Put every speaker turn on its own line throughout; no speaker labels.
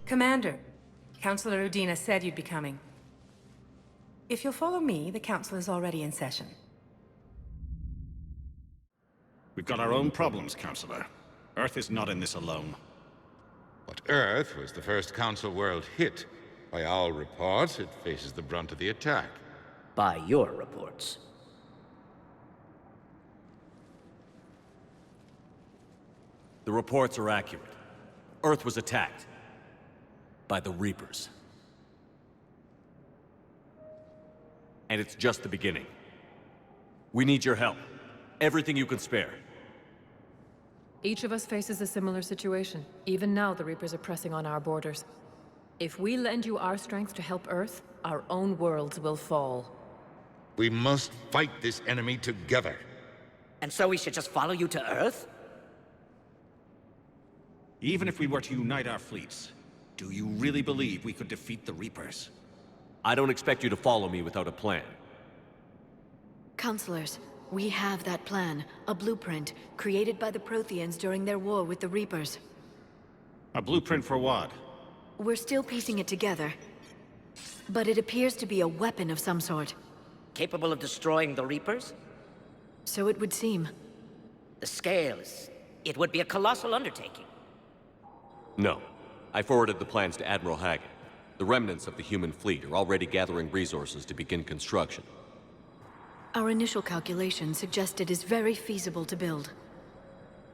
Commander, Councillor Udina said you'd be coming. If you'll follow me, the council is already in session.
We've got our own problems, Councillor. Earth is not in this alone.
But Earth was the first Council world hit. By all reports, it faces the brunt of the attack.
By your reports.
The reports are accurate. Earth was attacked. By the Reapers. And it's just the beginning. We need your help. Everything you can spare.
Each of us faces a similar situation. Even now, the Reapers are pressing on our borders. If we lend you our strength to help Earth, our own worlds will fall.
We must fight this enemy together.
And so we should just follow you to Earth?
Even if we were to unite our fleets, do you really believe we could defeat the Reapers?
I don't expect you to follow me without a plan.
Counselors, we have that plan. A blueprint, created by the Protheans during their war with the Reapers.
A blueprint for what?
We're still piecing it together. But it appears to be a weapon of some sort.
Capable of destroying the Reapers?
So it would seem.
The scale is... it would be a colossal undertaking.
No. I forwarded the plans to Admiral Hagen. The remnants of the human fleet are already gathering resources to begin construction.
Our initial calculations suggest it is very feasible to build.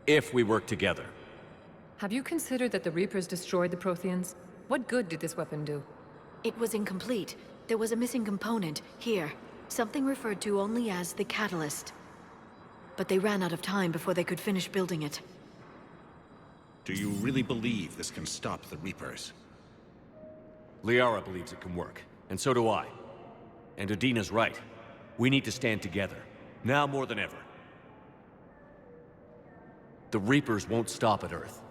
If we work together.
Have you considered that the Reapers destroyed the Protheans? What good did this weapon do?
It was incomplete. There was a missing component, here. Something referred to only as the Catalyst. But they ran out of time before they could finish building it.
Do you really believe this can stop the Reapers?
Liara believes it can work, and so do I. And Udina's right. We need to stand together, now more than ever. The Reapers won't stop at Earth.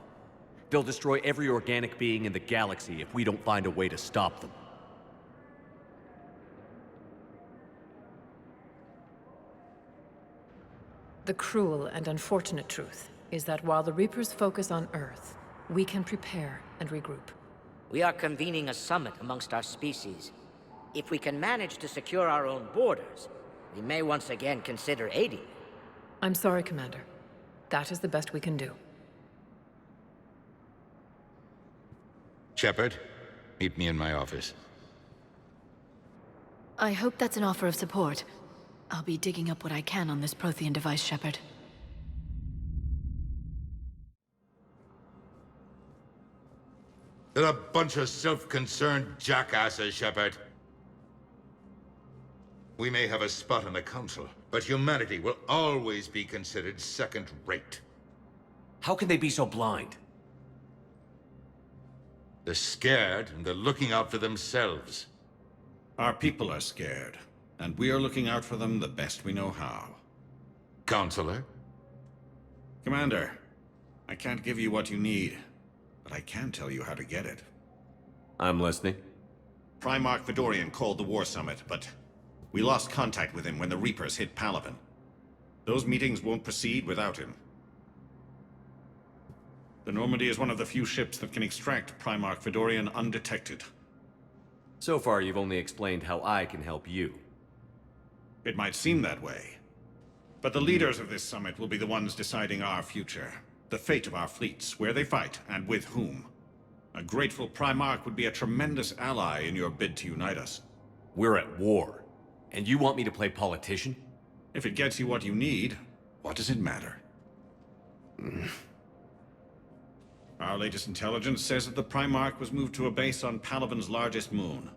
They'll destroy every organic being in the galaxy if we don't find a way to stop them.
The cruel and unfortunate truth is that while the Reapers focus on Earth, we can prepare and regroup.
We are convening a summit amongst our species. If we can manage to secure our own borders, we may once again consider aiding you.
I'm sorry, Commander. That is the best we can do.
Shepard, meet me in my office.
I hope that's an offer of support. I'll be digging up what I can on this Prothean device, Shepard.
They're a bunch of self-concerned jackasses, Shepard. We may have a spot on the Council, but humanity will always be considered second-rate.
How can they be so blind?
They're scared, and they're looking out for themselves.
Our people are scared, and we are looking out for them the best we know how.
Counselor?
Commander, I can't give you what you need, but I can tell you how to get it.
I'm listening.
Primarch Fedorian called the War Summit, but we lost contact with him when the Reapers hit Palaven. Those meetings won't proceed without him. The Normandy is one of the few ships that can extract Primarch Fedorian undetected.
So far, you've only explained how I can help you.
It might seem that way. But the leaders of this summit will be the ones deciding our future. The fate of our fleets, where they fight, and with whom. A grateful Primarch would be a tremendous ally in your bid to unite us.
We're at war. And you want me to play politician?
If it gets you what you need, what does it matter? Our latest intelligence says that the Primarch was moved to a base on Palaven's largest moon.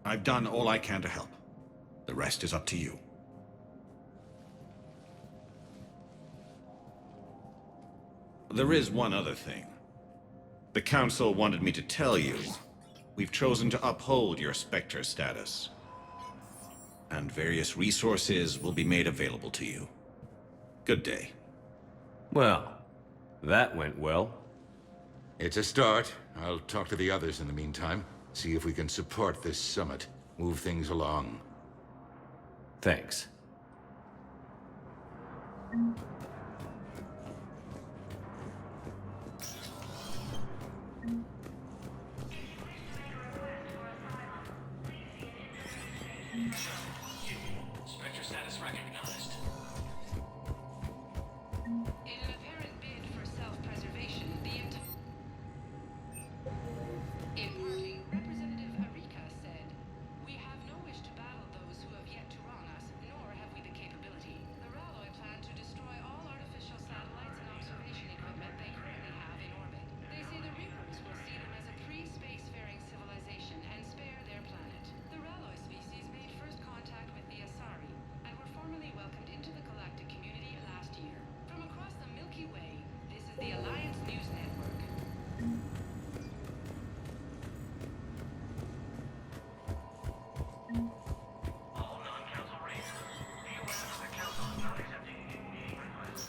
I've done all I can to help. The rest is up to you. There is one other thing. The Council wanted me to tell you, we've chosen to uphold your Spectre status. And various resources will be made available to you. Good day.
Well, that went well.
It's a start. I'll talk to the others in the meantime. See if we can support this summit. Move things along.
Thanks.
Spectre status recognized.
In an apparent bid for self-preservation, in parting, Representative Arika said, "We have no wish to battle those who have yet to wrong us, nor have we the capability. The Raloi plan to destroy all artificial satellites and observation equipment they currently have in orbit. They say the Reapers will see them as a pre-spacefaring civilization and spare their planet. The Raloi species made first contact with the Asari and were formally welcomed into the galactic community last year. From across the Milky Way, this is the Alliance News Network."
All non-council races. Be aware that the council is not accepting any meeting requests.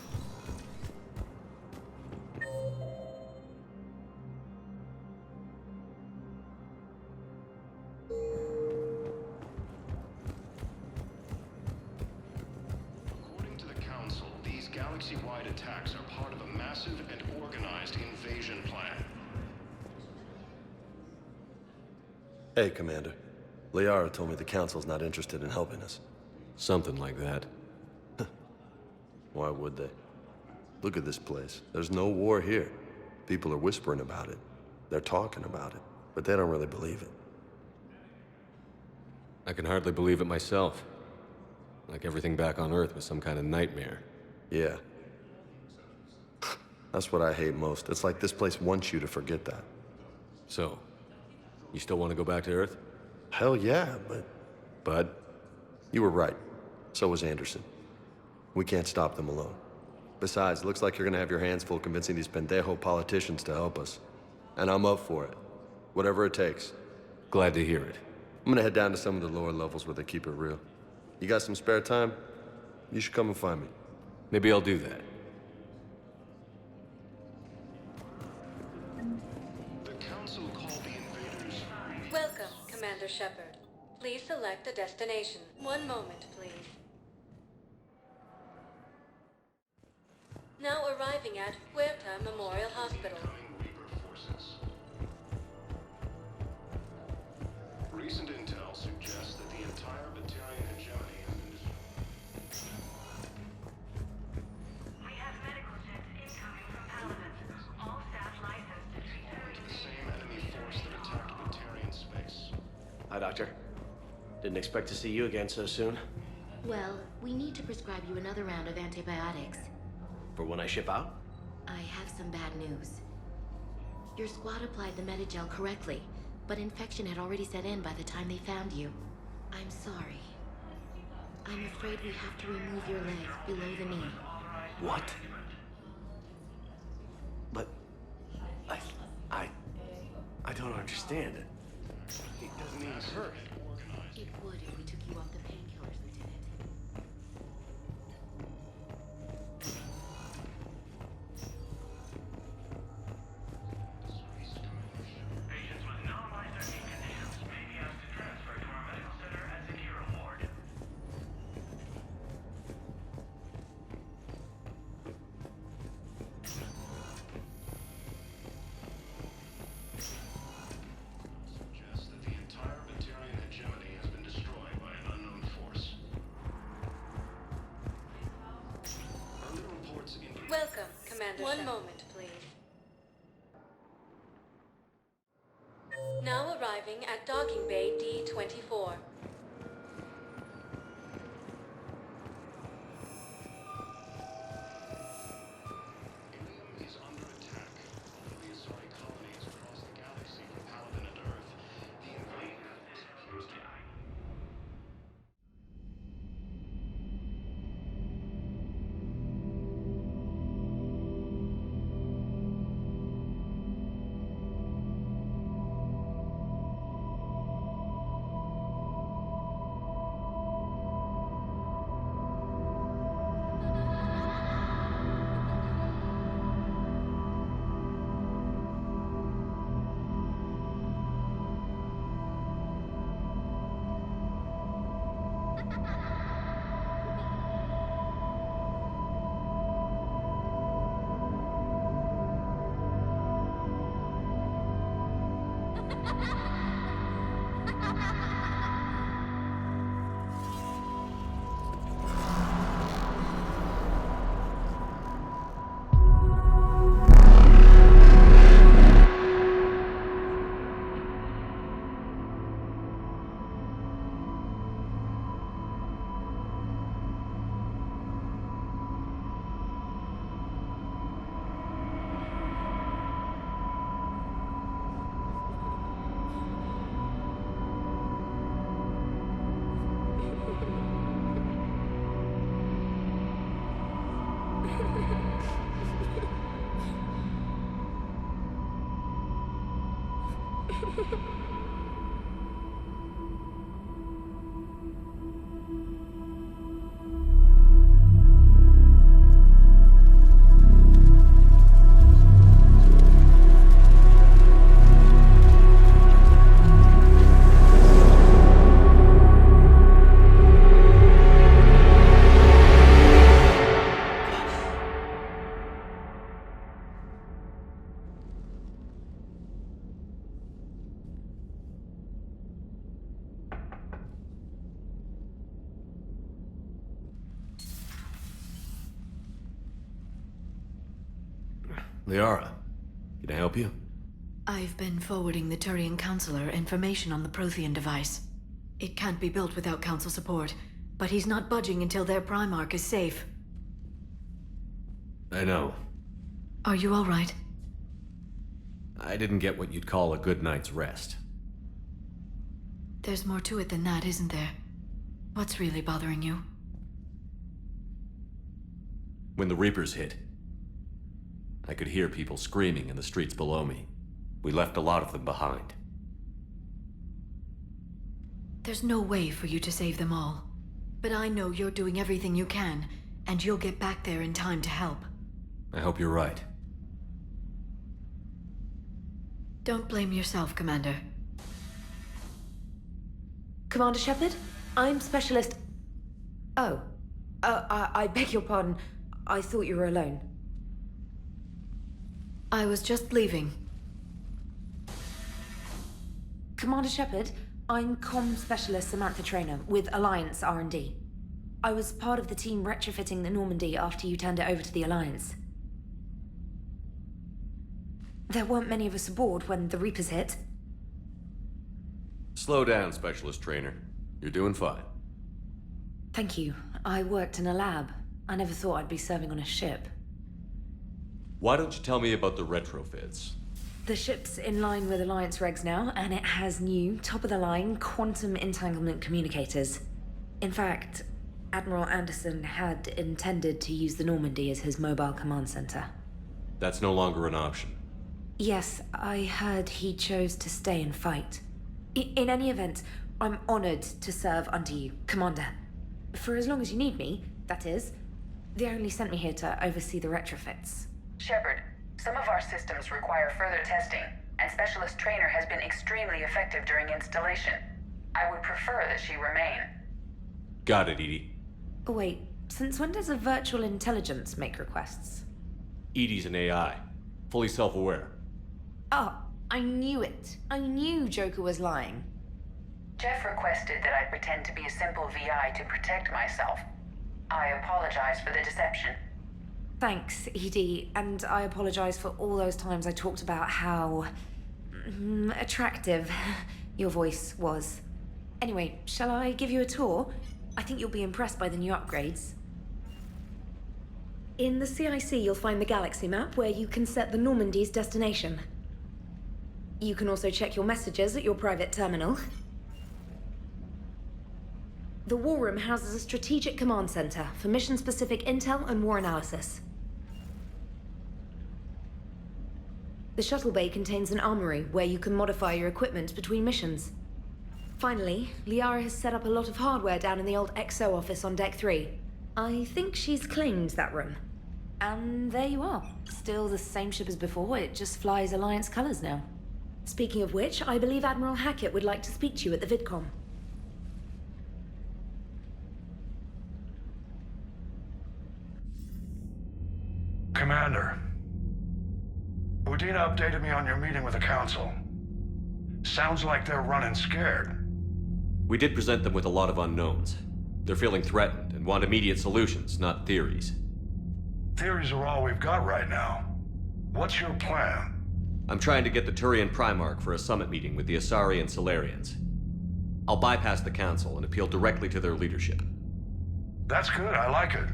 According to the Council, these galaxy-wide attacks are part of a massive and organized invasion plan.
Hey, Commander. Liara told me the Council's not interested in helping us.
Something like that.
Why would they? Look at this place. There's no war here. People are whispering about it. They're talking about it, but they don't really believe it.
I can hardly believe it myself. Like everything back on Earth was some kind of nightmare.
Yeah. That's what I hate most. It's like this place wants you to forget that.
So, you still want to go back to Earth?
Hell yeah, but you were right. So was Anderson. We can't stop them alone. Besides, looks like you're gonna have your hands full convincing these pendejo politicians to help us. And I'm up for it. Whatever it takes.
Glad to hear it.
I'm gonna head down to some of the lower levels where they keep it real. You got some spare time? You should come and find me.
Maybe I'll do that.
The Council called the invaders.
Welcome, Commander Shepard. Please select a destination. One moment, please. Now arriving at Huerta Memorial Hospital.
Reaper forces. Recent intel suggests that the entire Batarian hegemony has been destroyed.
We have medical jets incoming from Paladin. All staff licensed to treat
The same enemy force that attacked Batarian space.
Hi, Doctor. Didn't expect to see you again so soon.
Well, we need to prescribe you another round of antibiotics.
For when I ship out?
I have some bad news. Your squad applied the Medigel correctly, but infection had already set in by the time they found you. I'm sorry. I'm afraid we have to remove your leg below the knee.
What? But... I don't understand it.
It doesn't hurt.
It would if we took you off the painkillers, Lieutenant.
patients with known life-threatening conditions may be asked to transfer to our medical center at Zakira Ward.
Suggests that the entire Batarian hegemony has been destroyed by an unknown force. Early reports indicate
Welcome, Commander
One
Shepard.
moment, please.
Now arriving at Docking Bay D-24.
Ilium is under attack. The Asari colonies across the galaxy from Paladin and Earth. The invaders appears to
Liara, can I help you?
I've been forwarding the Turian Counselor information on the Prothean device. It can't be built without Council support, but he's not budging until their Primarch is safe.
I know.
Are you all right?
I didn't get what you'd call a good night's rest.
There's more to it than that, isn't there? What's really bothering you?
When the Reapers hit, I could hear people screaming in the streets below me. We left a lot of them behind.
There's no way for you to save them all. But I know you're doing everything you can, and you'll get back there in time to help.
I hope you're right.
Don't blame yourself, Commander.
Commander Shepard? I'm Specialist... Oh. I beg your pardon. I thought you were alone.
I was just leaving.
Commander Shepard, I'm Comm Specialist Samantha Traynor with Alliance R&D. I was part of the team retrofitting the Normandy after you turned it over to the Alliance. There weren't many of us aboard when the Reapers hit.
Slow down, Specialist Trainer. You're doing fine.
Thank you. I worked in a lab. I never thought I'd be serving on a ship.
Why don't you tell me about the retrofits?
The ship's in line with Alliance regs now, and it has new, top-of-the-line quantum entanglement communicators. In fact, Admiral Anderson had intended to use the Normandy as his mobile command center.
That's no longer an option.
Yes, I heard he chose to stay and fight. In any event, I'm honored to serve under you, Commander. For as long as you need me, that is. They only sent me here to oversee the retrofits.
Shepard, some of our systems require further testing, and Specialist Trainer has been extremely effective during installation. I would prefer that she remain.
Got it, EDI.
Wait, since when does a virtual intelligence make requests?
EDI's an AI, fully self-aware.
Oh, I knew it. I knew Joker was lying.
Jeff requested that I pretend to be a simple VI to protect myself. I apologize for the deception.
Thanks, EDI, and I apologize for all those times I talked about how... attractive your voice was. Anyway, shall I give you a tour? I think you'll be impressed by the new upgrades. In the CIC, you'll find the galaxy map where you can set the Normandy's destination. You can also check your messages at your private terminal. The War Room houses a strategic command center for mission-specific intel and war analysis. The shuttle bay contains an armory where you can modify your equipment between missions. Finally, Liara has set up a lot of hardware down in the old XO office on Deck 3. I think she's claimed that room. And there you are. Still the same ship as before, it just flies Alliance colors now. Speaking of which, I believe Admiral Hackett would like to speak to you at the VidCom.
Commander, Udina updated me on your meeting with the Council.
Sounds like they're running scared.
We did present them with a lot of unknowns. They're feeling threatened and want immediate solutions, not theories.
Theories are all we've got right now. What's your plan?
I'm trying to get the Turian Primarch for a summit meeting with the Asari and Solarians. I'll bypass the Council and appeal directly to their leadership.
That's good, I like it.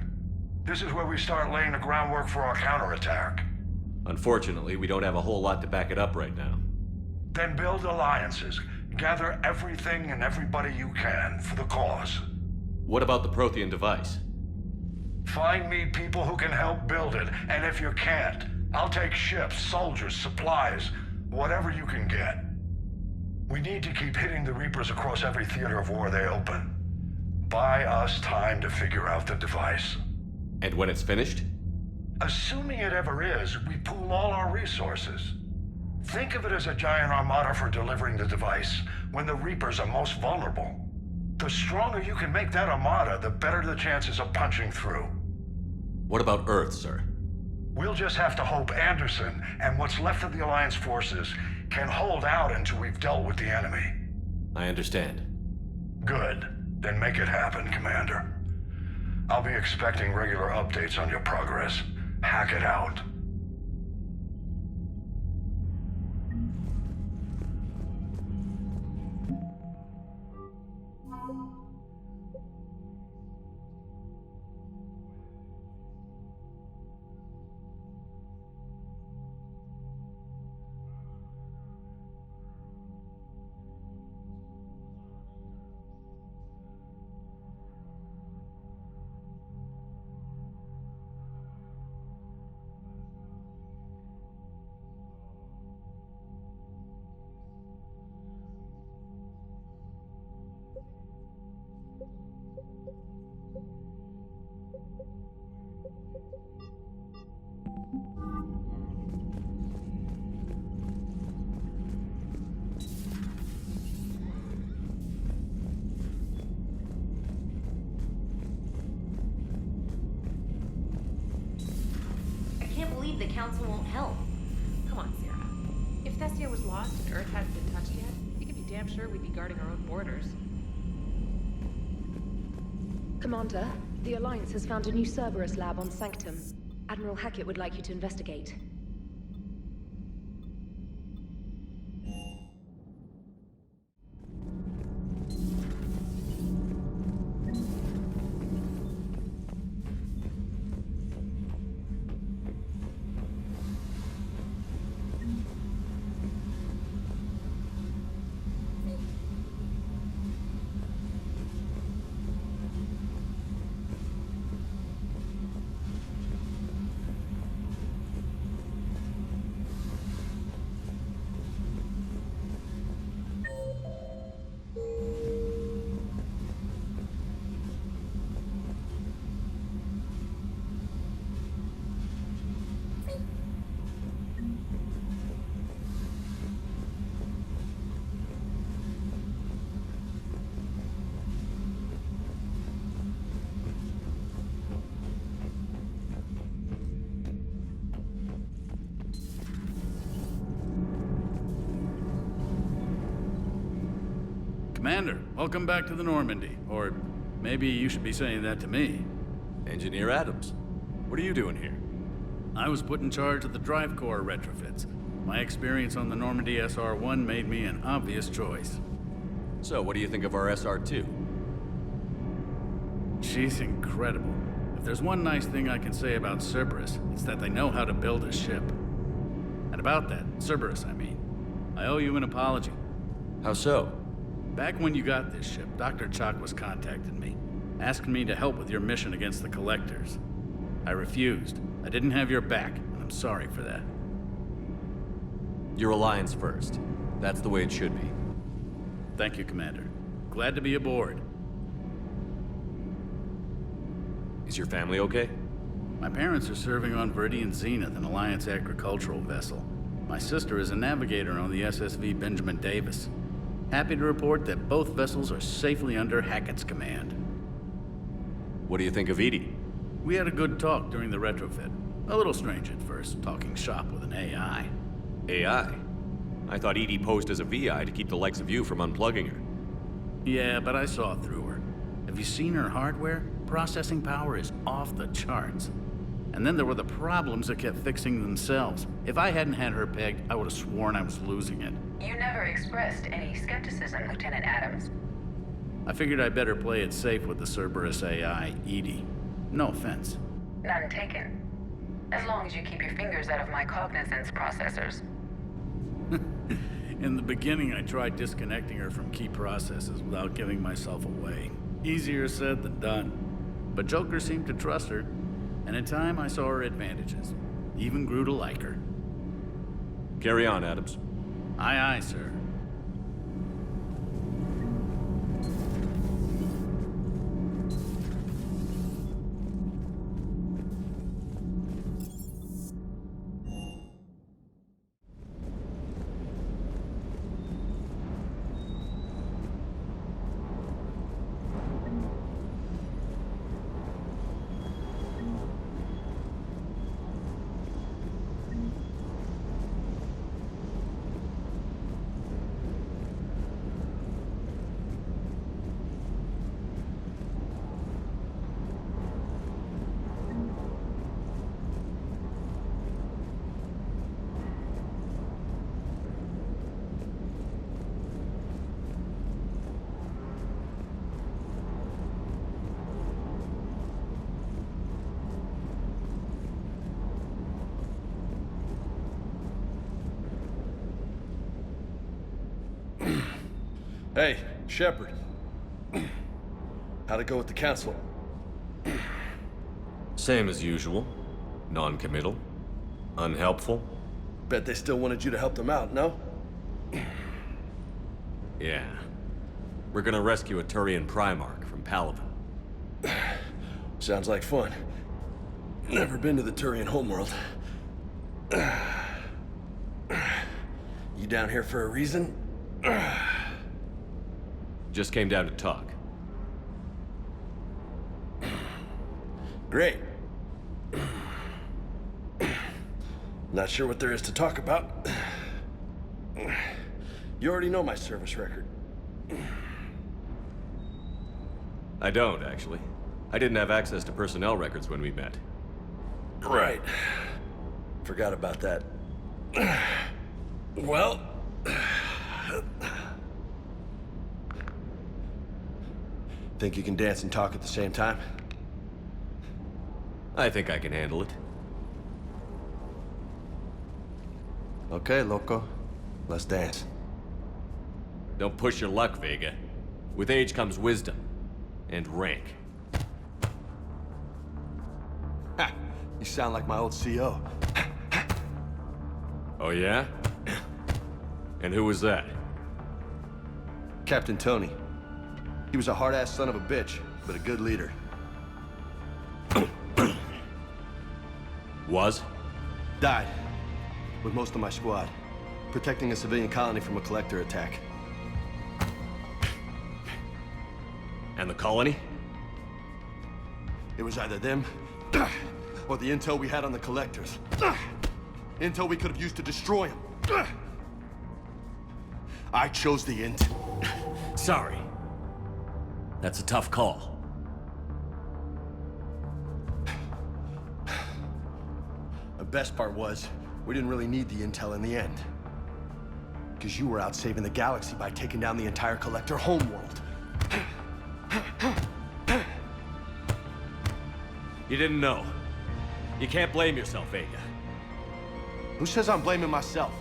This is where we start laying the groundwork for our counterattack.
Unfortunately, we don't have a whole lot to back it up right now.
Then build alliances. Gather everything and everybody you can for the cause.
What about the Prothean device?
Find me people who can help build it, and if you can't, I'll take ships, soldiers, supplies, whatever you can get. We need to keep hitting the Reapers across every theater of war they open. Buy us time to figure out the device.
And when it's finished?
Assuming it ever is, we pool all our resources. Think of it as a giant armada for delivering the device, when the Reapers are most vulnerable. The stronger you can make that armada, the better the chances of punching through.
What about Earth, sir?
We'll just have to hope Anderson and what's left of the Alliance forces can hold out until we've dealt with the enemy.
I understand.
Good. Then make it happen, Commander. I'll be expecting regular updates on your progress. Hack it out.
The Council won't help.
Come on, Sarah. If Thessia was lost and Earth hadn't been touched yet, you can be damn sure we'd be guarding our own borders.
Commander, the Alliance has found a new Cerberus lab on Sanctum. Admiral Hackett would like you to investigate.
Commander, welcome back to the Normandy. Or maybe you should be saying that to me.
Engineer Adams, what are you doing here?
I was put in charge of the drive core retrofits. My experience on the Normandy SR-1 made me an obvious choice.
So, what do you think of our SR-2?
She's incredible. If there's one nice thing I can say about Cerberus, it's that they know how to build a ship. And about that, Cerberus, I mean, I owe you an apology.
How so?
Back when you got this ship, Dr. Chakwas contacted me, asking me to help with your mission against the Collectors. I refused. I didn't have your back, and I'm sorry for that.
Your Alliance first. That's the way it should be.
Thank you, Commander. Glad to be aboard.
Is your family okay?
My parents are serving on Viridian Zenith, an Alliance agricultural vessel. My sister is a navigator on the SSV Benjamin Davis. Happy to report that both vessels are safely under Hackett's command.
What do you think of Edie?
We had a good talk during the retrofit. A little strange at first, talking shop with an AI.
AI? I thought Edie posed as a VI to keep the likes of you from unplugging her.
Yeah, but I saw through her. Have you seen her hardware? Processing power is off the charts. And then there were the problems that kept fixing themselves. If I hadn't had her pegged, I would have sworn I was losing it.
You never expressed any skepticism, Lieutenant Adams.
I figured I'd better play it safe with the Cerberus AI, Edie. No offense.
None taken. As long as you keep your fingers out of my cognizance processors.
In the beginning, I tried disconnecting her from key processes without giving myself away. Easier said than done. But Joker seemed to trust her, and in time I saw her advantages. Even grew to like her.
Carry on, Adams.
Aye, aye, sir.
Hey, Shepard. How'd it go with the council?
Same as usual. Non-committal. Unhelpful.
Bet they still wanted you to help them out, no?
Yeah. We're gonna rescue a Turian Primarch from Palaven.
Sounds like fun. Never been to the Turian homeworld. You down here for a reason?
Just came down to talk.
Great. Not sure what there is to talk about. You already know my service record.
I don't, actually. I didn't have access to personnel records when we met.
Right. Forgot about that. Well... Think you can dance and talk at the same time?
I think I can handle it.
Okay, loco. Let's dance.
Don't push your luck, Vega. With age comes wisdom. And rank.
Ha! You sound like my old CO.
Oh yeah? And who was that?
Captain Tony. He was a hard-ass son of a bitch, but a good leader.
Was?
Died. With most of my squad. Protecting a civilian colony from a collector attack.
And the colony?
It was either them, or the intel we had on the collectors. Intel we could have used to destroy them. I chose the intel.
Sorry. That's a tough call.
The best part was, we didn't really need the intel in the end. Because you were out saving the galaxy by taking down the entire Collector homeworld.
You didn't know. You can't blame yourself, Vega.
Who says I'm blaming myself?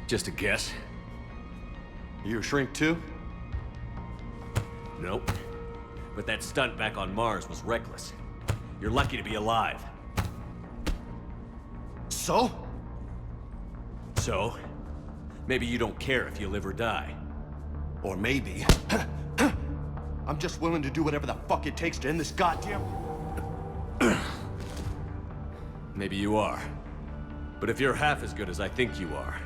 Just a guess.
You a shrink too?
Nope. But that stunt back on Mars was reckless. You're lucky to be alive.
So?
So? Maybe you don't care if you live or die.
Or maybe... I'm just willing to do whatever the fuck it takes to end this goddamn...
Maybe you are. But if you're half as good as I think you are,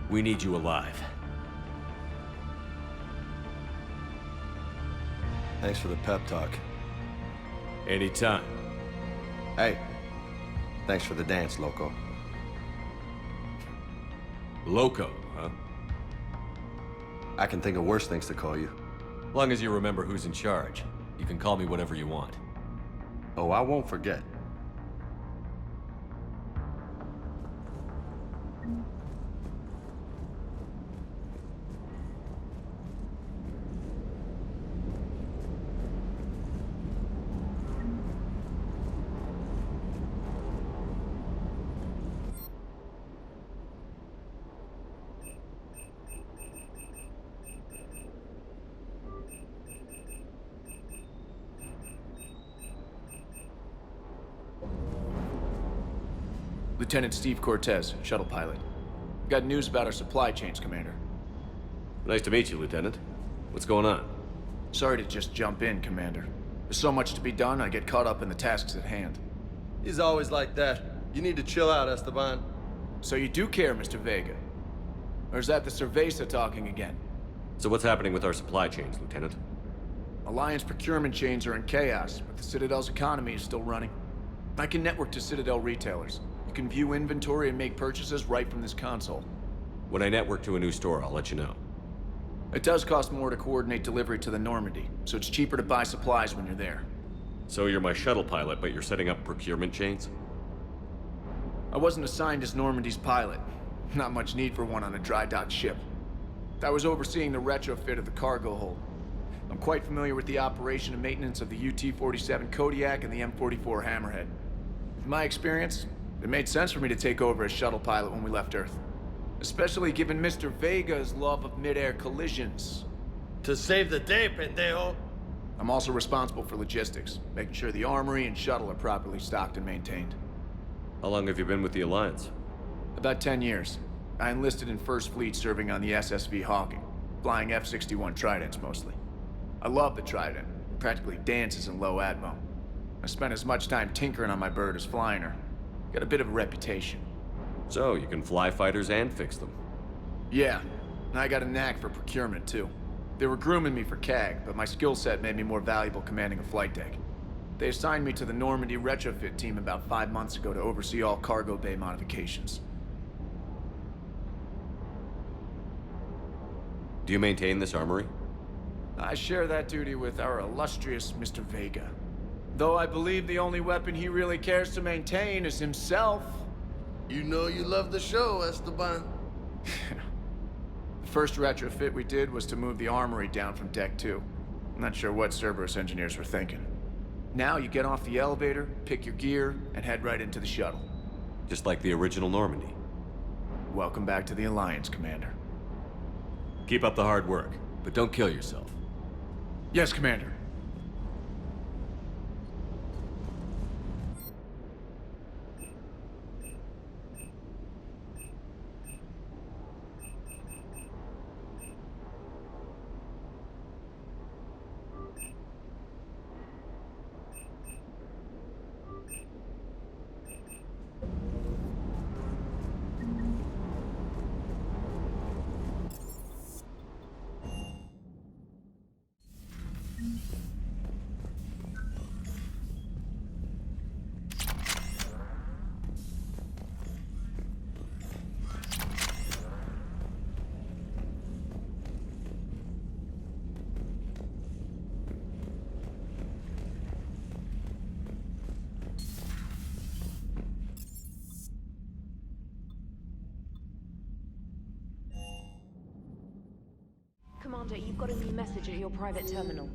we need you alive.
Thanks for the pep talk.
Anytime.
Hey, thanks for the dance, loco.
Loco, huh?
I can think of worse things to call you.
Long as you remember who's in charge, you can call me whatever you want.
Oh, I won't forget.
Lieutenant Steve Cortez, shuttle pilot. Got news about our supply chains, Commander.
Nice to meet you, Lieutenant. What's going on?
Sorry to just jump in, Commander. There's so much to be done, I get caught up in the tasks at hand.
He's always like that. You need to chill out, Esteban.
So you do care, Mr. Vega? Or is that the Cerveza talking again?
So what's happening with our supply chains, Lieutenant?
Alliance procurement chains are in chaos, but the Citadel's economy is still running. I can network to Citadel retailers. You can view inventory and make purchases right from this console.
When I network to a new store, I'll let you know.
It does cost more to coordinate delivery to the Normandy, so it's cheaper to buy supplies when you're there.
So you're my shuttle pilot, but you're setting up procurement chains?
I wasn't assigned as Normandy's pilot. Not much need for one on a dry dock ship. I was overseeing the retrofit of the cargo hold. I'm quite familiar with the operation and maintenance of the UT-47 Kodiak and the M44 Hammerhead. In my experience, it made sense for me to take over as shuttle pilot when we left Earth. Especially given Mr. Vega's love of mid-air collisions.
To save the day, pendejo!
I'm also responsible for logistics, making sure the armory and shuttle are properly stocked and maintained.
How long have you been with the Alliance?
About 10 years. I enlisted in First Fleet serving on the SSV Hawking, flying F-61 Tridents mostly. I love the Trident. It practically dances in low atmo. I spent as much time tinkering on my bird as flying her. Got a bit of a reputation.
So, you can fly fighters and fix them?
Yeah, and I got a knack for procurement too. They were grooming me for CAG, but my skill set made me more valuable commanding a flight deck. They assigned me to the Normandy retrofit team about 5 months ago to oversee all cargo bay modifications.
Do you maintain this armory?
I share that duty with our illustrious Mr. Vega. Though I believe the only weapon he really cares to maintain is himself.
You know you love the show, Esteban.
The first retrofit we did was to move the armory down from Deck 2. I'm not sure what Cerberus engineers were thinking. Now you get off the elevator, pick your gear, and head right into the shuttle.
Just like the original Normandy.
Welcome back to the Alliance, Commander.
Keep up the hard work, but don't kill yourself.
Yes, Commander.
Commander, you've got a new message at your private terminal.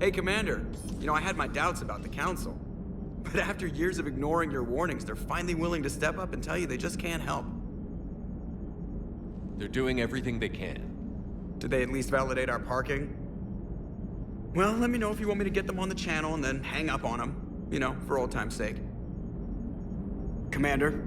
Hey, Commander. You know, I had my doubts about the Council. But after years of ignoring your warnings, they're finally willing to step up and tell you they just can't help.
They're doing everything they can.
Did they at least validate our parking? Well, let me know if you want me to get them on the channel and then hang up on them. You know, for old time's sake. Commander,